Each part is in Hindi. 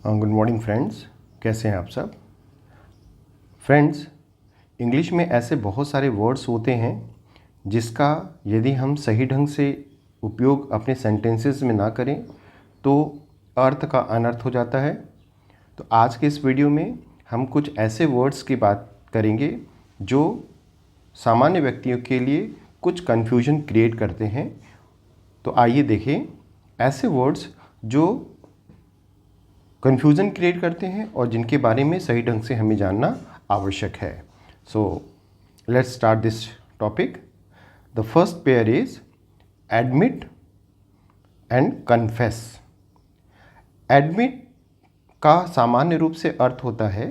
गुड मॉर्निंग फ्रेंड्स, कैसे हैं आप सब। फ्रेंड्स, इंग्लिश में ऐसे बहुत सारे वर्ड्स होते हैं जिसका यदि हम सही ढंग से उपयोग अपने सेंटेंसेस में ना करें तो अर्थ का अनर्थ हो जाता है। तो आज के इस वीडियो में हम कुछ ऐसे वर्ड्स की बात करेंगे जो सामान्य व्यक्तियों के लिए कुछ कन्फ्यूजन क्रिएट करते हैं। तो आइए देखें ऐसे वर्ड्स जो कन्फ्यूज़न क्रिएट करते हैं और जिनके बारे में सही ढंग से हमें जानना आवश्यक है। So let's start this topic. The first pair is admit and confess. Admit का सामान्य रूप से अर्थ होता है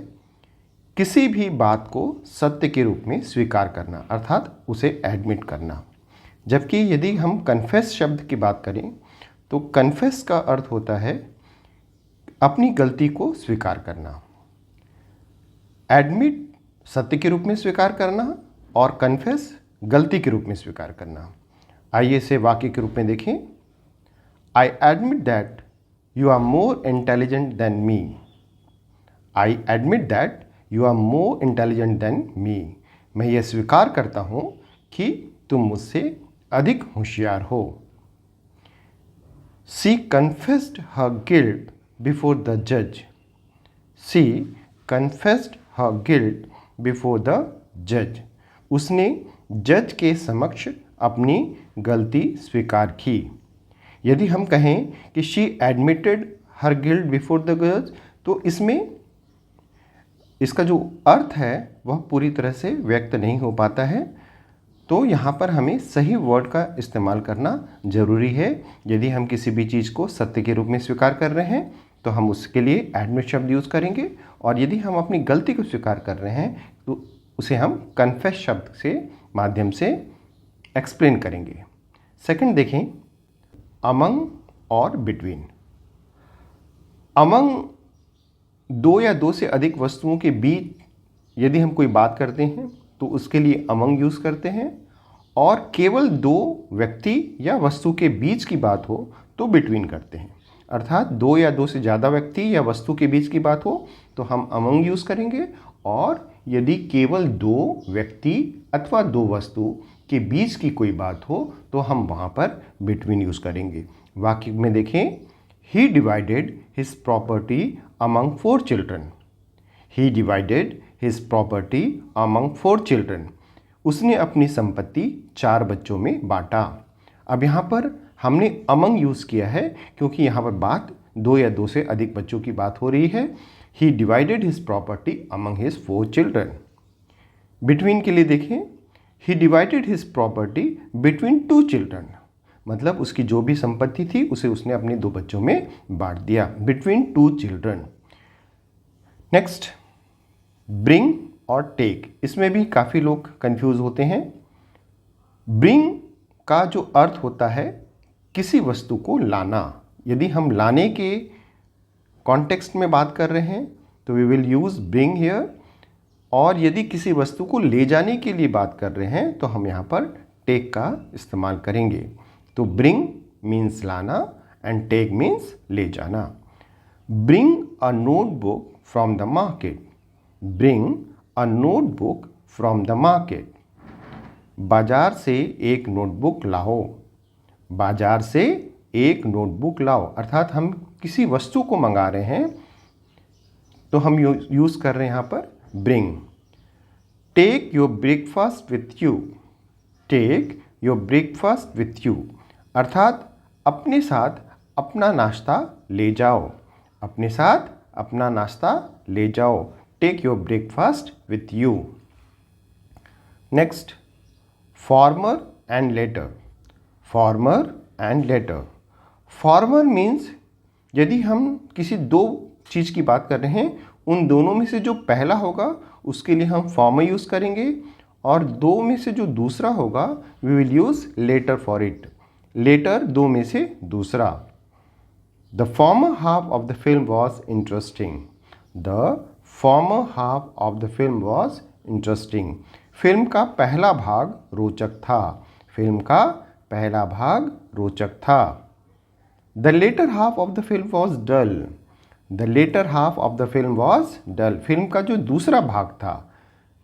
किसी भी बात को सत्य के रूप में स्वीकार करना, अर्थात उसे एडमिट करना। जबकि यदि हम कन्फेस शब्द की बात करें तो कन्फेस का अर्थ होता है अपनी गलती को स्वीकार करना। एडमिट सत्य के रूप में स्वीकार करना और कन्फेस गलती के रूप में स्वीकार करना। आइए इसे वाक्य के रूप में देखें। I admit that you are more intelligent than me. I admit that you are more intelligent than me. मैं ये स्वीकार करता हूँ कि तुम मुझसे अधिक होशियार हो। She confessed her guilt before the judge. She confessed her guilt before the judge. उसने जज के समक्ष अपनी गलती स्वीकार की। यदि हम कहें कि she admitted her guilt before the judge, तो इसमें इसका जो अर्थ है वह पूरी तरह से व्यक्त नहीं हो पाता है। तो यहाँ पर हमें सही वर्ड का इस्तेमाल करना ज़रूरी है। यदि हम किसी भी चीज़ को सत्य के रूप में स्वीकार कर रहे हैं तो हम उसके लिए एडमिट शब्द यूज़ करेंगे, और यदि हम अपनी गलती को स्वीकार कर रहे हैं तो उसे हम कन्फेस शब्द से माध्यम से एक्सप्लेन करेंगे। सेकंड देखें, अमंग और बिटवीन। अमंग दो या दो से अधिक वस्तुओं के बीच यदि हम कोई बात करते हैं तो उसके लिए अमंग यूज़ करते हैं, और केवल दो व्यक्ति या वस्तु के बीच की बात हो तो बिटवीन करते हैं। अर्थात दो या दो से ज़्यादा व्यक्ति या वस्तु के बीच की बात हो तो हम अमंग यूज़ करेंगे, और यदि केवल दो व्यक्ति अथवा दो वस्तु के बीच की कोई बात हो तो हम वहाँ पर बिटवीन यूज़ करेंगे। वाक्य में देखें, he divided his property among 4 children. He divided his property among 4 children. उसने अपनी संपत्ति 4 बच्चों में बांटा। अब यहाँ पर हमने अमंग यूज़ किया है क्योंकि यहाँ पर बात दो या दो से अधिक बच्चों की बात हो रही है। He divided his property among his 4 children. Between के लिए देखें, he divided his property between 2 children. मतलब उसकी जो भी संपत्ति थी उसे उसने अपने 2 बच्चों में बांट दिया, बिटवीन 2 चिल्ड्रन। नेक्स्ट, ब्रिंग और टेक। इसमें भी काफ़ी लोग कंफ्यूज होते हैं। ब्रिंग का जो अर्थ होता है किसी वस्तु को लाना। यदि हम लाने के कॉन्टेक्स्ट में बात कर रहे हैं तो we will use bring here, और यदि किसी वस्तु को ले जाने के लिए बात कर रहे हैं तो हम यहाँ पर टेक का इस्तेमाल करेंगे। तो ब्रिंग मीन्स लाना एंड टेक मीन्स ले जाना। Bring a notebook from the market. Bring a notebook from the market. बाजार से एक नोटबुक लाओ। बाजार से एक नोटबुक लाओ। अर्थात हम किसी वस्तु को मंगा रहे हैं तो हम यूज़ कर रहे हैं यहाँ पर bring. Take your breakfast with you. Take your breakfast with you. अर्थात अपने साथ अपना नाश्ता ले जाओ। अपने साथ अपना नाश्ता ले जाओ। Take your breakfast with you. Next, former and latter. Former and latter. Former means यदि हम किसी दो चीज़ की बात कर रहे हैं, उन दोनों में से जो पहला होगा उसके लिए हम फॉर्मर यूज़ करेंगे, और दो में से जो दूसरा होगा we will use latter for it. Latter दो में से दूसरा। The former half of the film was interesting. The former half of the film was interesting. Film का पहला भाग रोचक था। फिल्म का पहला भाग रोचक था। The latter half of the film was dull. The latter half of the film was dull. Film का जो दूसरा भाग था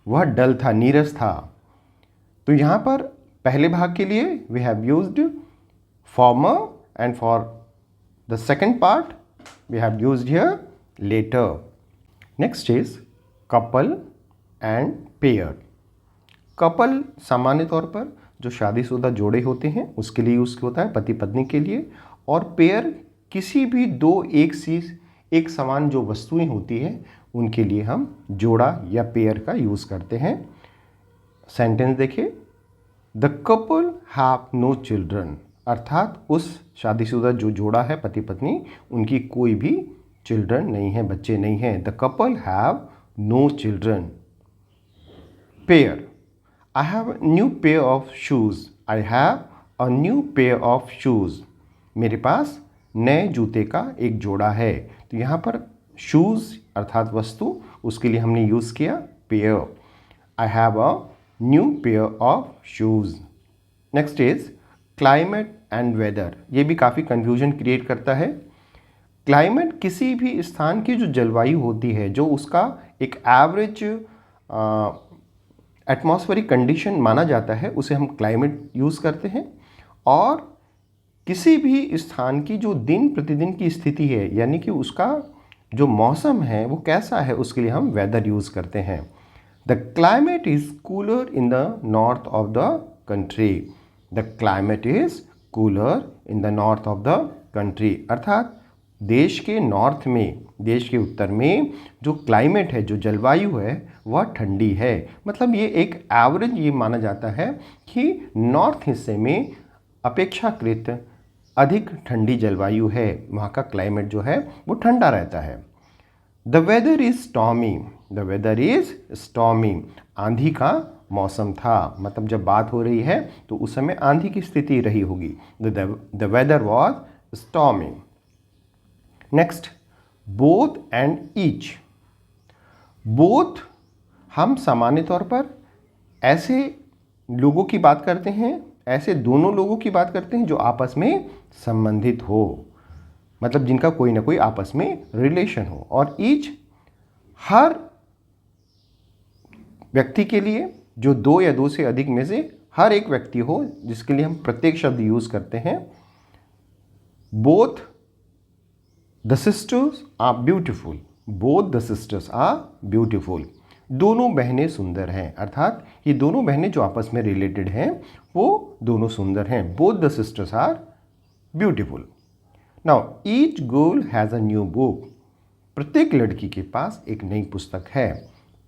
वह डल था, नीरस था। तो यहाँ पर पहले भाग के लिए we have used former and for the second part we have used here latter. Next is couple and pair. Couple सामान्य तौर पर जो शादीशुदा जोड़े होते हैं उसके लिए यूज़ होता है, पति पत्नी के लिए। और पेयर किसी भी दो एक समान जो वस्तुएं होती हैं उनके लिए हम जोड़ा या पेयर का यूज़ करते हैं। सेंटेंस देखिए, the couple have no children, अर्थात उस शादीशुदा जो जोड़ा है पति पत्नी उनकी कोई भी चिल्ड्रन नहीं है, बच्चे नहीं हैं। The couple have no children. Pair, I have a new pair of shoes. I have a new pair of shoes. मेरे पास नए जूते का एक जोड़ा है। तो यहाँ पर शूज़ अर्थात वस्तु, उसके लिए हमने यूज़ किया pair. I have a new pair of shoes. Next is climate and weather. ये भी काफ़ी कन्फ्यूजन क्रिएट करता है। क्लाइमेट किसी भी स्थान की जो जलवायु होती है, जो उसका एक एवरेज एटमॉस्फेरिक कंडीशन माना जाता है, उसे हम क्लाइमेट यूज़ करते हैं। और किसी भी स्थान की जो दिन प्रतिदिन की स्थिति है, यानी कि उसका जो मौसम है वो कैसा है, उसके लिए हम वेदर यूज़ करते हैं। The climate is cooler in the north of the country. The climate is cooler in the north of the country, अर्थात देश के नॉर्थ में, देश के उत्तर में जो क्लाइमेट है, जो जलवायु है वह ठंडी है। मतलब ये एक एवरेज ये माना जाता है कि नॉर्थ हिस्से में अपेक्षाकृत अधिक ठंडी जलवायु है, वहाँ का क्लाइमेट जो है वो ठंडा रहता है। The weather is stormy. The weather is stormy, आंधी का मौसम था। मतलब जब बात हो रही है तो उस समय आंधी की स्थिति रही होगी। The weather was stormy. Next, both and each. Both हम सामान्य तौर पर ऐसे लोगों की बात करते हैं, ऐसे दोनों लोगों की बात करते हैं जो आपस में संबंधित हो, मतलब जिनका कोई ना कोई आपस में रिलेशन हो। और ईच हर व्यक्ति के लिए, जो दो या दो से अधिक में से हर एक व्यक्ति हो, जिसके लिए हम प्रत्येक शब्द यूज करते हैं। Both the sisters are beautiful. Both the sisters are beautiful, दोनों बहनें सुंदर हैं, अर्थात ये दोनों बहनें जो आपस में रिलेटेड हैं वो दोनों सुंदर हैं। Both the sisters are beautiful. Now each girl has a new book. प्रत्येक लड़की के पास एक नई पुस्तक है।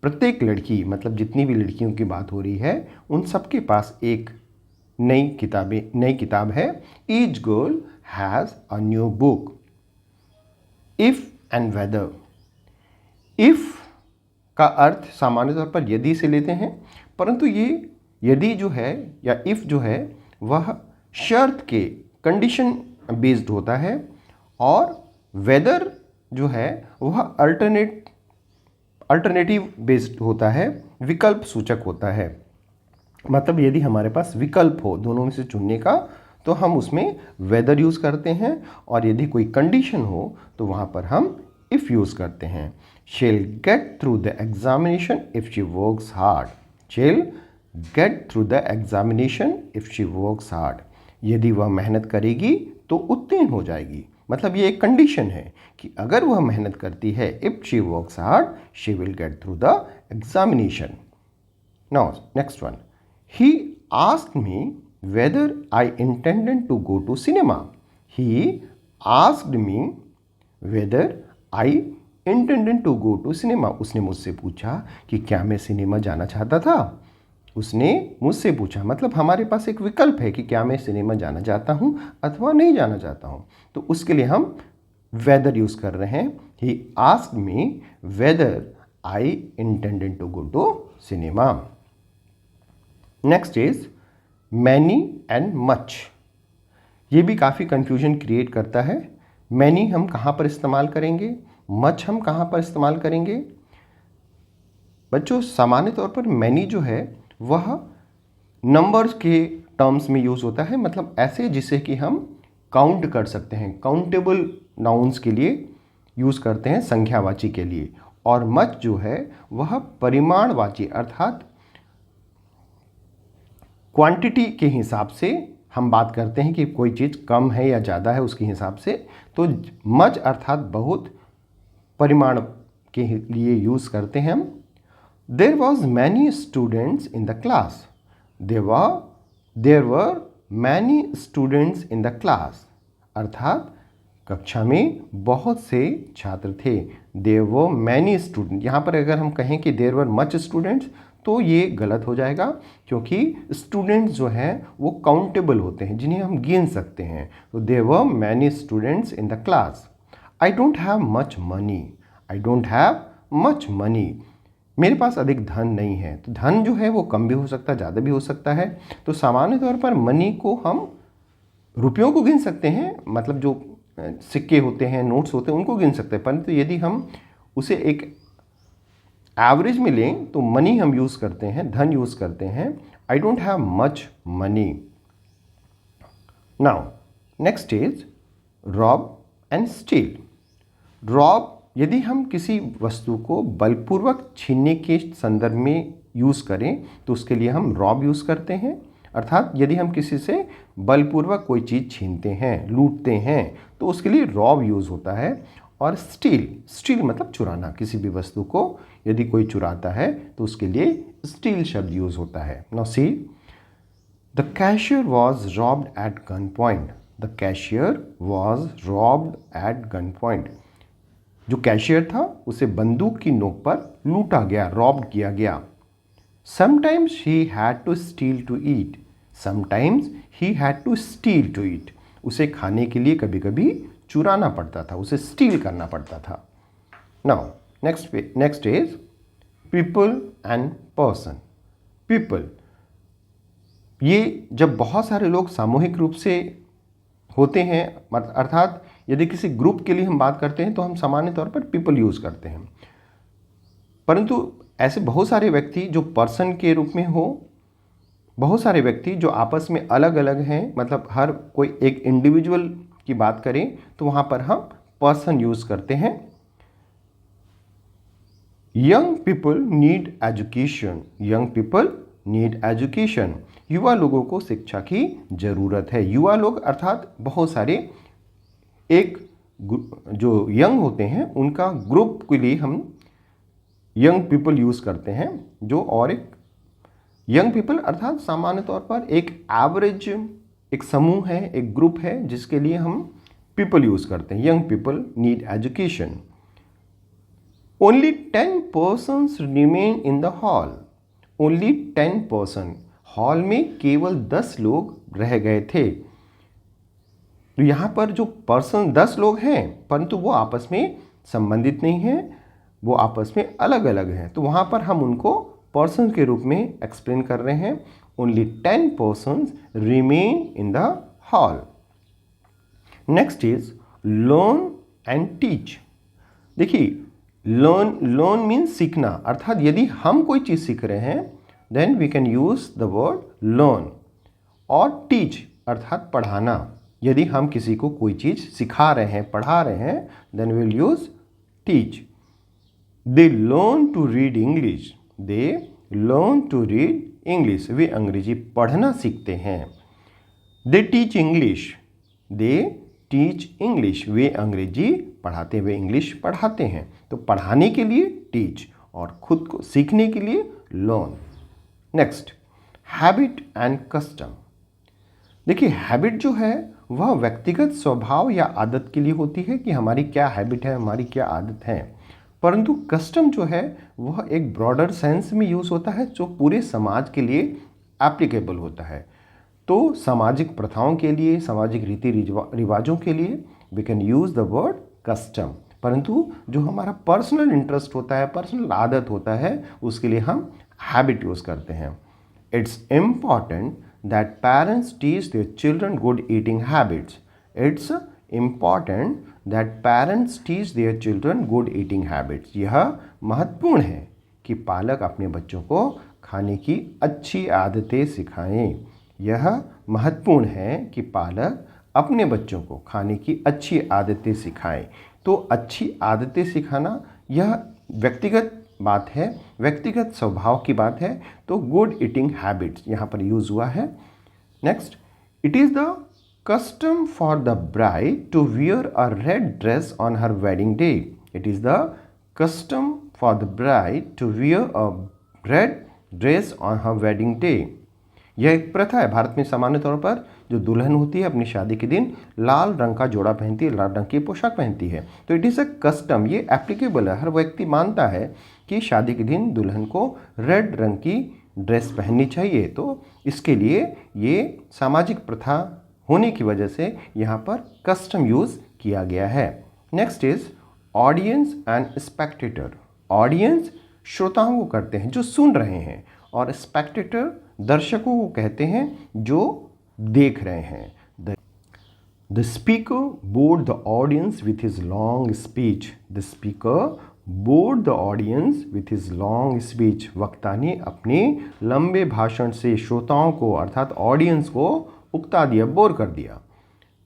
प्रत्येक लड़की मतलब जितनी भी लड़कियों की बात हो रही है उन सबके पास एक नई किताब है। Each girl has a new book. If and weather. If का अर्थ सामान्य तौर पर यदि से लेते हैं, परंतु ये यदि जो है या इफ़ जो है वह शर्त के, कंडीशन बेस्ड होता है। और वेदर जो है वह अल्टरनेटिव बेस्ड होता है, विकल्प सूचक होता है। मतलब यदि हमारे पास विकल्प हो दोनों में से चुनने का तो हम उसमें वेदर यूज़ करते हैं, और यदि कोई कंडीशन हो तो वहाँ पर हम इफ़ यूज़ करते हैं। she'll get through the examination if she works hard. she'll get through the examination if she works hard. यदि वह मेहनत करेगी तो उत्तीर्ण हो जाएगी। मतलब ये एक कंडीशन है कि अगर वह मेहनत करती है, if she works hard, she will get through the examination. Now, next one. He asked me whether I intended to go to cinema. He asked me whether I intended to go to cinema. उसने मुझसे पूछा कि क्या मैं सिनेमा जाना चाहता था। उसने मुझसे पूछा, मतलब हमारे पास एक विकल्प है कि क्या मैं सिनेमा जाना चाहता हूँ अथवा नहीं जाना चाहता हूँ। तो उसके लिए हम वेदर यूज़ कर रहे हैं। He asked me whether I intended to go to cinema. Next is many and much. ये भी काफ़ी कन्फ्यूजन क्रिएट करता है। मैनी हम कहाँ पर इस्तेमाल करेंगे, मच हम कहाँ पर इस्तेमाल करेंगे। बच्चों सामान्य तौर पर मैनी जो है वह नंबर्स के टर्म्स में यूज़ होता है, मतलब ऐसे जिसे कि हम काउंट कर सकते हैं। काउंटेबल नाउन्स के लिए यूज़ करते हैं संख्यावाची के लिए, और मच जो है वह परिमाणवाची अर्थात क्वांटिटी के हिसाब से हम बात करते हैं कि कोई चीज़ कम है या ज़्यादा है उसके हिसाब से। तो मच अर्थात बहुत, परिमाण के लिए यूज़ करते हैं हम। There was many students in the class. There were many students in the class अर्थात कक्षा में बहुत से छात्र थे। देयर वर मैनी स्टूडेंट, यहाँ पर अगर हम कहें कि देयर वर मच स्टूडेंट्स तो ये गलत हो जाएगा, क्योंकि स्टूडेंट्स जो हैं वो काउंटेबल होते हैं, जिन्हें हम गिन सकते हैं। तो there were many students in the class. I don't have much money. I don't have much money, मेरे पास अधिक धन नहीं है। तो धन जो है वो कम भी हो सकता है, ज़्यादा भी हो सकता है। तो सामान्य तौर पर मनी को हम रुपयों को गिन सकते हैं, मतलब जो सिक्के होते हैं, नोट्स होते हैं, उनको गिन सकते हैं। परंतु यदि हम उसे एक एवरेज में लें तो मनी हम यूज़ करते हैं, धन यूज़ करते हैं। I don't have much money. Now next is rob and steal. Rob, यदि हम किसी वस्तु को बलपूर्वक छीनने के संदर्भ में यूज़ करें तो उसके लिए हम रॉब यूज़ करते हैं। अर्थात यदि हम किसी से बलपूर्वक कोई चीज़ छीनते हैं, लूटते हैं, तो उसके लिए रॉब यूज़ होता है। और स्टील मतलब चुराना, किसी भी वस्तु को यदि कोई चुराता है तो उसके लिए स्टील शब्द यूज़ होता है। Now see, the cashier was robbed at gun point. The cashier was robbed at gun point. जो कैशियर था उसे बंदूक की नोक पर लूटा गया, रॉब्ड किया गया। Sometimes he had to steal to eat. Sometimes he had to steal to eat. उसे खाने के लिए कभी कभी चुराना पड़ता था, उसे स्टील करना पड़ता था। Now next is people and person. People, ये जब बहुत सारे लोग सामूहिक रूप से होते हैं, अर्थात यदि किसी ग्रुप के लिए हम बात करते हैं तो हम सामान्य तौर पर पीपल यूज़ करते हैं। परंतु ऐसे बहुत सारे व्यक्ति जो पर्सन के रूप में हो, बहुत सारे व्यक्ति जो आपस में अलग अलग हैं, मतलब हर कोई एक इंडिविजुअल की बात करें तो वहाँ पर हम पर्सन यूज़ करते हैं। Young people need education. Young people need education. युवा लोगों को शिक्षा की ज़रूरत है। युवा लोग अर्थात बहुत सारे, एक जो यंग होते हैं उनका ग्रुप के लिए हम यंग पीपल यूज़ करते हैं। जो और एक यंग पीपल अर्थात सामान्य तौर पर एक एवरेज, एक समूह है, एक ग्रुप है, जिसके लिए हम पीपल यूज़ करते हैं। Young people need education. Only 10 persons remain in the hall. Only 10 person, hall में केवल 10 लोग रह गए थे। तो यहाँ पर जो पर्सन 10 लोग हैं, परंतु वो आपस में संबंधित नहीं हैं, वो आपस में अलग अलग हैं। तो वहाँ पर हम उनको पर्सन के रूप में एक्सप्लेन कर रहे हैं। Only 10 persons remain in the hall. Next is learn and teach. देखिए, लर्न मीन्स सीखना, अर्थात यदि हम कोई चीज़ सीख रहे हैं then we can use the word learn. और टीच अर्थात पढ़ाना, यदि हम किसी को कोई चीज़ सिखा रहे हैं, पढ़ा रहे हैं, then we will use teach. They learn to read English. They learn to read English. वे अंग्रेजी पढ़ना सीखते हैं। They teach English. They teach English. वे अंग्रेजी पढ़ाते, वे इंग्लिश पढ़ाते हैं। तो पढ़ाने के लिए टीच और खुद को सीखने के लिए learn. Next, habit and custom. देखिए, हैबिट जो है वह व्यक्तिगत स्वभाव या आदत के लिए होती है कि हमारी क्या हैबिट है, हमारी क्या आदत है। परंतु कस्टम जो है वह एक ब्रॉडर सेंस में यूज़ होता है, जो पूरे समाज के लिए एप्लीकेबल होता है। तो सामाजिक प्रथाओं के लिए, सामाजिक रीति रिवाजों के लिए we can use the word custom. परंतु जो हमारा पर्सनल इंटरेस्ट होता है, पर्सनल आदत होता है, उसके लिए हम हैबिट यूज़ करते हैं। It's important that parents teach their children good eating habits. It's important that parents teach their children good eating habits. यह महत्वपूर्ण है कि पालक अपने बच्चों को खाने की अच्छी आदतें सिखाएं। यह महत्वपूर्ण है कि पालक अपने बच्चों को खाने की अच्छी आदतें सिखाएं। तो अच्छी आदतें सिखाना यह व्यक्तिगत बात है, व्यक्तिगत स्वभाव की बात है। तो गुड ईटिंग हैबिट्स यहाँ पर यूज़ हुआ है। Next, it is the custom for the bride to wear a red dress on her wedding day. It is the custom for the bride to wear a red dress on her wedding day. यह एक प्रथा है भारत में। सामान्य तौर पर जो दुल्हन होती है अपनी शादी के दिन लाल रंग का जोड़ा पहनती है, लाल रंग की पोशाक पहनती है। तो इट इज़ अ कस्टम, ये एप्लीकेबल है, हर व्यक्ति मानता है कि शादी के दिन दुल्हन को रेड रंग की ड्रेस पहननी चाहिए। तो इसके लिए ये सामाजिक प्रथा होने की वजह से यहाँ पर कस्टम यूज़ किया गया है। Next is audience and Spectator. Audience श्रोताओं को करते हैं जो सुन रहे हैं, और स्पेक्टेटर दर्शकों को कहते हैं जो देख रहे हैं। The speaker board the audience with his long speech. The speaker board the audience with his long speech. वक्ता ने अपने लंबे भाषण से श्रोताओं को अर्थात ऑडियंस को उकता दिया, बोर कर दिया।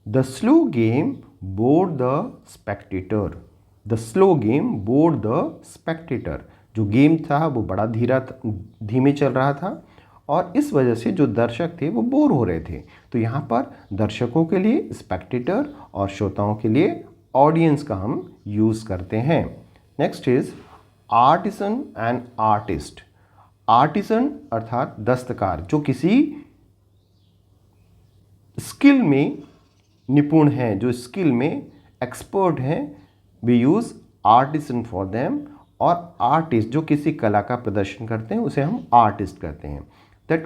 The slow game board the Spectator. The slow game board the Spectator. जो गेम था वो बड़ा धीमे चल रहा था और इस वजह से जो दर्शक थे वो बोर हो रहे थे। तो यहाँ पर दर्शकों के लिए स्पेक्टेटर और श्रोताओं के लिए ऑडियंस का हम यूज़ करते हैं। Next is artisan and artist. Artisan अर्थात दस्तकार, जो किसी स्किल में निपुण हैं, जो स्किल में एक्सपर्ट हैं, we use artisan for them. और आर्टिस्ट जो किसी कला का प्रदर्शन करते हैं उसे हम आर्टिस्ट कहते हैं। That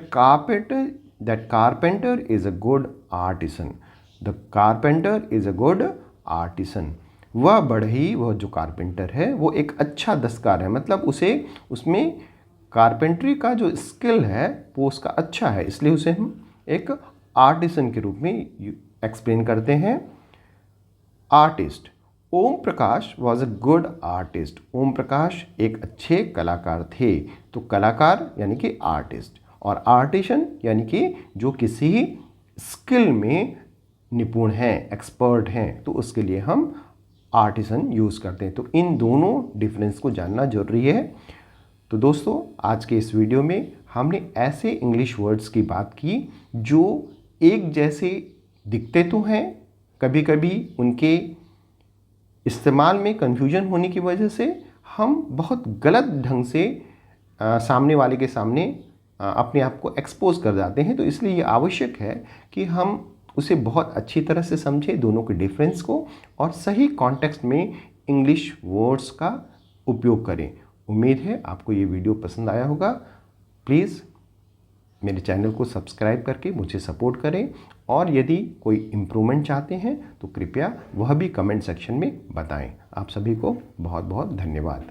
carpenter is a good artisan. The carpenter is a good artisan. वह बढ़ई, वह जो कारपेंटर है वो एक अच्छा दस्तकार है, मतलब उसे उसमें कारपेंट्री का जो स्किल है वो उसका अच्छा है, इसलिए उसे हम एक आर्टिसन के रूप में एक्सप्लेन करते हैं। Artist, Om Prakash was a good artist. Om Prakash एक अच्छे कलाकार थे। तो कलाकार यानी कि आर्टिस्ट, और आर्टिशन यानी कि जो किसी स्किल में निपुण हैं, एक्सपर्ट हैं, तो उसके लिए हम आर्टिसन यूज़ करते हैं। तो इन दोनों डिफरेंस को जानना जरूरी है। तो दोस्तों, आज के इस वीडियो में हमने ऐसे इंग्लिश वर्ड्स की बात की जो एक जैसे दिखते तो हैं, कभी कभी उनके इस्तेमाल में कन्फ्यूजन होने की वजह से हम बहुत गलत ढंग से सामने वाले के सामने अपने आप को एक्सपोज कर जाते हैं। तो इसलिए ये आवश्यक है कि हम उसे बहुत अच्छी तरह से समझें, दोनों के डिफरेंस को, और सही कॉन्टेक्स्ट में इंग्लिश वर्ड्स का उपयोग करें। उम्मीद है आपको ये वीडियो पसंद आया होगा। प्लीज़ मेरे चैनल को सब्सक्राइब करके मुझे सपोर्ट करें, और यदि कोई इम्प्रूवमेंट चाहते हैं तो कृपया वह भी कमेंट सेक्शन में बताएं। आप सभी को बहुत बहुत धन्यवाद।